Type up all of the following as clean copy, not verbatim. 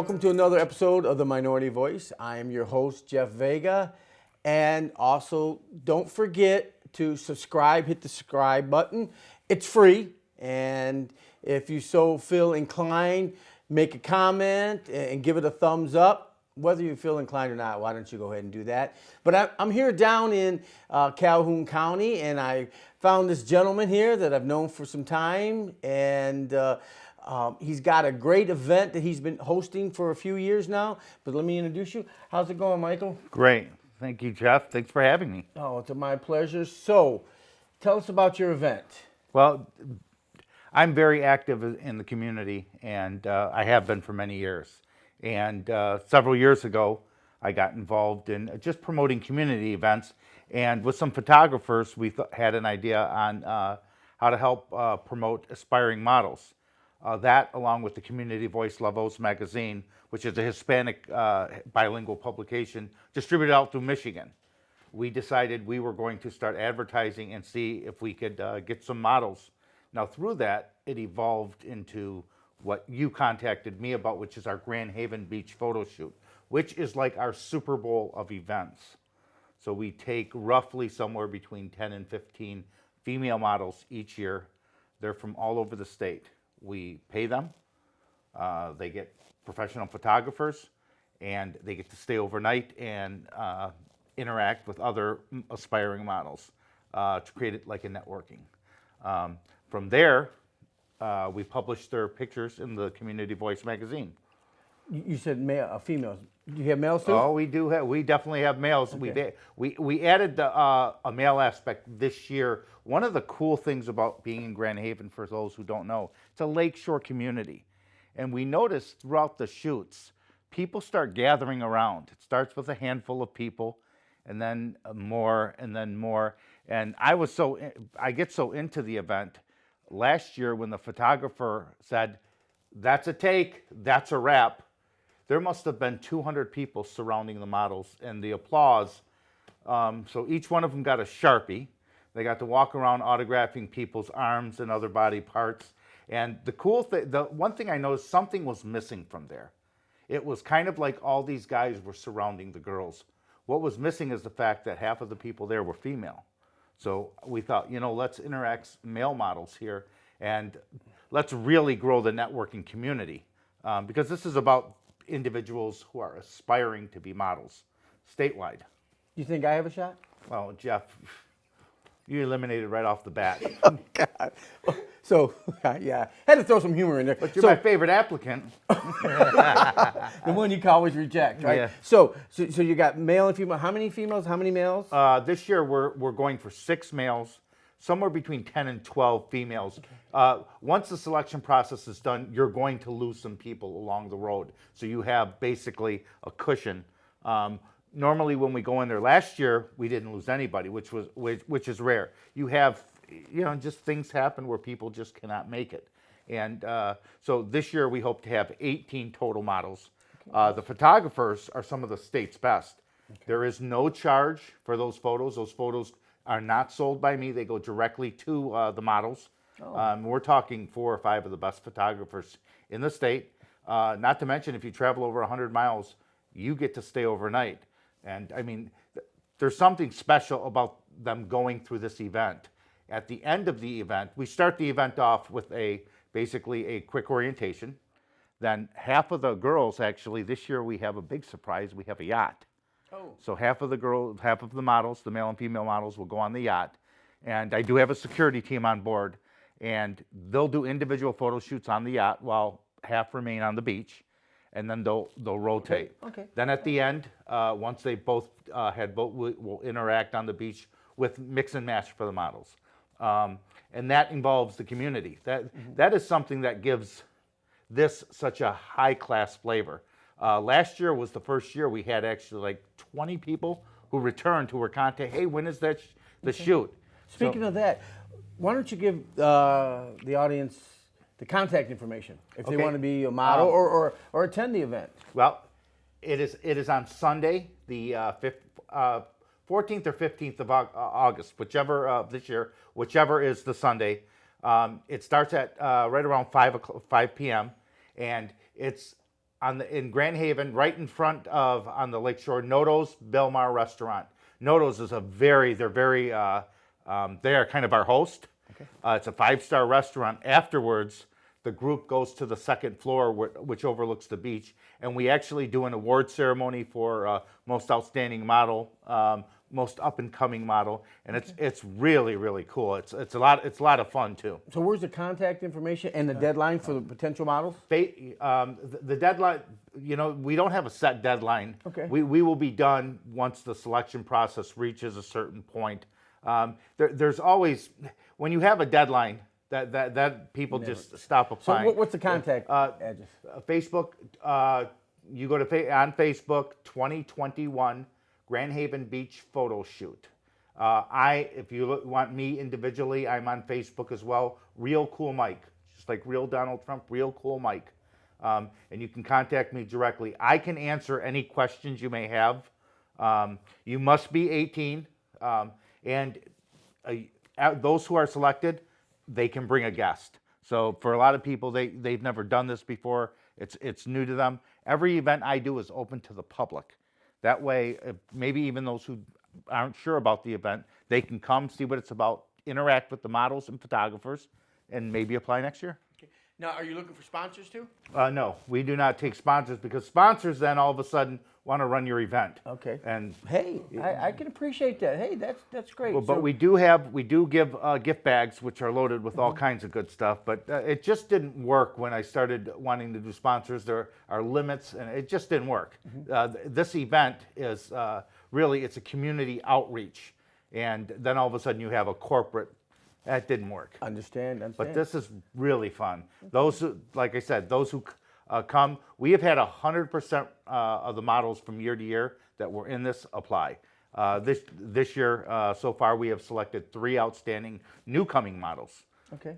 welcome to another episode of The Minority Voice. I am your host, Jeff Vega. And also, don't forget to subscribe, hit the subscribe button. It's free. And if you so feel inclined, make a comment and give it a thumbs up. Whether you feel inclined or not, why don't you go ahead and do that? But I'm here down in Calhoun County, and I found this gentleman here that I've known for some time. And he's got a great event that he's been hosting for a few years now. But let me introduce you. How's it going, Michael? Great. Thank you, Jeff. Thanks for having me. Oh, it's my pleasure. So, tell us about your event. Well, I'm very active in the community, and I have been for many years. And several years ago, I got involved in just promoting community events. And with some photographers, we had an idea on how to help promote aspiring models. That, along with the Community Voice La Voz magazine, which is a Hispanic bilingual publication distributed out through Michigan. We decided we were going to start advertising and see if we could get some models. Now, through that, it evolved into what you contacted me about, which is our Grand Haven Beach photo shoot, which is like our Super Bowl of events. So we take roughly somewhere between 10 and 15 female models each year. They're from all over the state. We pay them. They get professional photographers, and they get to stay overnight and interact with other aspiring models to create it like a networking. From there, we publish their pictures in the Community Voice magazine. You said male, females. Do you have males too? Oh, we do have. We definitely have males. Okay. We added a male aspect this year. One of the cool things about being in Grand Haven, for those who don't know, it's a lakeshore community, and we noticed throughout the shoots, people start gathering around. It starts with a handful of people, and then more, and then more. And I get so into the event. Last year, when the photographer said, "That's a take, that's a wrap," there must have been 200 people surrounding the models, and the applause. So each one of them got a Sharpie. They got to walk around autographing people's arms and other body parts. And the cool thing, the one thing I noticed, something was missing from there. It was kind of like all these guys were surrounding the girls. What was missing is the fact that half of the people there were female. So we thought, let's interact male models here, and let's really grow the networking community, because this is about individuals who are aspiring to be models statewide. You think I have a shot? Well, Jeff, you eliminated right off the bat. Oh, God. So, yeah, had to throw some humor in there. But you're my favorite applicant. The one you can always reject, right? Yeah. So you got male and female. How many females? How many males? This year we're going for 6 males, somewhere between 10 and 12 females. Okay. Once the selection process is done, you're going to lose some people along the road. So you have basically a cushion. Normally when we go in there, last year we didn't lose anybody, which is rare. You have, just things happen where people just cannot make it. And so this year we hope to have 18 total models. Okay. The photographers are some of the state's best. Okay. There is no charge for those photos. Those photos are not sold by me. They go directly to the models. Oh. We're talking 4 or 5 of the best photographers in the state. Not to mention, if you travel over 100 miles, you get to stay overnight. And I mean, there's something special about them going through this event. At the end of the event, we start the event off with basically a quick orientation. Then half of the girls, actually, this year we have a big surprise. We have a yacht. Oh. So half of the models, the male and female models, will go on the yacht. And I do have a security team on board, and they'll do individual photo shoots on the yacht while half remain on the beach, and then they'll rotate. Okay. Then at the end, once they both we'll interact on the beach with mix and match for the models. And that involves the community. That is something that gives this such a high-class flavor. Last year was the first year we had actually like 20 people who returned who were contacted. Hey, when is that the shoot? Speaking of that, why don't you give the audience the contact information if they want to be a model or attend the event? Well, it is on Sunday, the 14th or 15th of August, whichever this year, whichever is the Sunday. It starts at right around 5 p.m. and it's in Grand Haven, right in front of on the lakeshore, Noto's Belmar Restaurant. Noto's is they're very they are kind of our host. Okay. It's a 5-star restaurant. Afterwards, the group goes to the second floor, which overlooks the beach, and we actually do an award ceremony for most outstanding model, most up and coming model, and it's really, really cool. It's a lot of fun too. So where's the contact information and the deadline for the potential models? The deadline, we don't have a set deadline. Okay. We will be done once the selection process reaches a certain point. There's always, when you have a deadline, that people just stop applying. So what's the contact address? Facebook, you go to on Facebook, 2021 Grand Haven Beach photo shoot. If you want me individually, I'm on Facebook as well. Real Cool Mike, just like real Donald Trump, Real Cool Mike. And you can contact me directly. I can answer any questions you may have. You must be 18, and those who are selected, they can bring a guest. So for a lot of people, they've never done this before. It's new to them. Every event I do is open to the public. That way, maybe even those who aren't sure about the event, they can come, see what it's about, interact with the models and photographers, and maybe apply next year. Okay. Now, are you looking for sponsors too? No, we do not take sponsors, because sponsors then all of a sudden want to run your event. Okay. And hey, I can appreciate that. Hey, that's great. well, but we do give gift bags, which are loaded with all kinds of good stuff. But it just didn't work when I started wanting to do sponsors. There are limits, and it just didn't work. This event is really, it's a community outreach, and then all of a sudden you have a corporate. That didn't work. Understand. But this is really fun. Those who, like I said, those who come, we have had 100% of the models from year to year that were in this apply. This year, so far, we have selected 3 outstanding new coming models. Okay.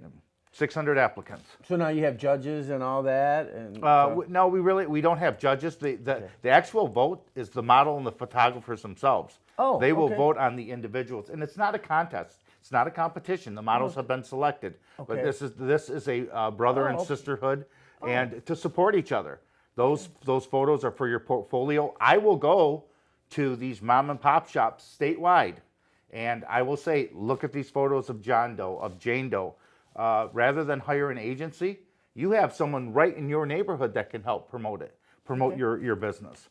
600 applicants. So now you have judges and all that, and No, we don't have judges. The actual vote is the model and the photographers themselves. Oh, they will okay. vote on the individuals, and it's not a contest. It's not a competition. The models have been selected, but Okay. this is a brother and okay. sisterhood, and to support each other. Those photos are for your portfolio. I will go to these mom and pop shops statewide, and I will say, look at these photos of John Doe, of Jane Doe. Rather than hire an agency, you have someone right in your neighborhood that can help promote Okay. your business.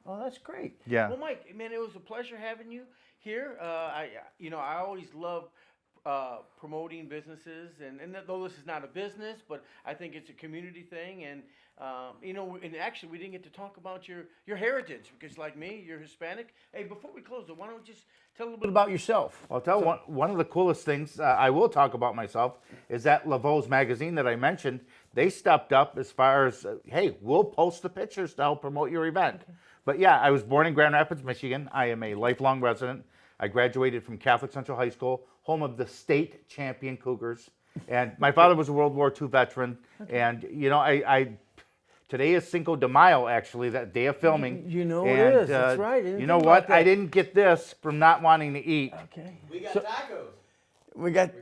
Oh, that's great. Yeah. Well, Mike, man, it was a pleasure having you here. I always love promoting businesses, and though this is not a business, but I think it's a community thing, and and actually we didn't get to talk about your heritage, because like me, you're Hispanic. Hey, before we close, why don't you just tell a little bit about yourself? I'll tell one of the coolest things I will talk about myself is that Laveau's magazine that I mentioned. They stepped up as far as, hey, we'll post the pictures to help promote your event. Okay. But yeah, I was born in Grand Rapids, Michigan. I am a lifelong resident. I graduated from Catholic Central High School, home of the state champion Cougars. And my father was a World War II veteran. Okay. And, today is Cinco de Mayo, actually, that day of filming. It is. That's right. You know what? I didn't get this from not wanting to eat. Okay. We got tacos. We got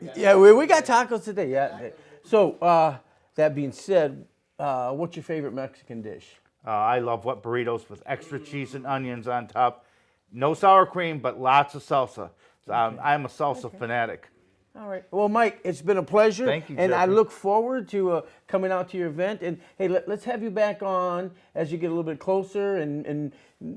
tacos today. Yeah. Tacos. So that being said, what's your favorite Mexican dish? I love wet burritos with extra cheese and onions on top. No sour cream, but lots of salsa. I'm a salsa fanatic. All right. Well, Mike, it's been a pleasure. Thank you, and Jeffrey. I look forward to coming out to your event. And hey, let's have you back on as you get a little bit closer, and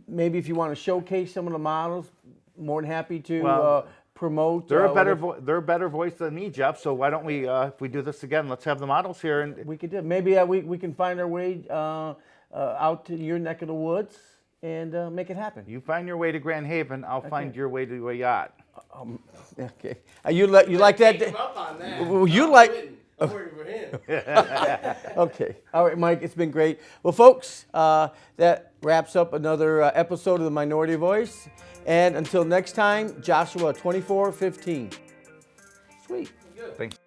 maybe if you want to showcase some of the models, more than happy to promote. They're a better voice than me, Jeff. So why don't we, if we do this again, let's have the models here. And we could do. Maybe we can find our way out to your neck of the woods and make it happen. You find your way to Grand Haven, I'll find your way to a yacht. Okay. You like that? Him up on that. Well, you like. I'm working for him. Okay. All right, Mike. It's been great. Well, folks, that wraps up another episode of the Minority Voice. And until next time, Joshua 24:15. Sweet. Thanks.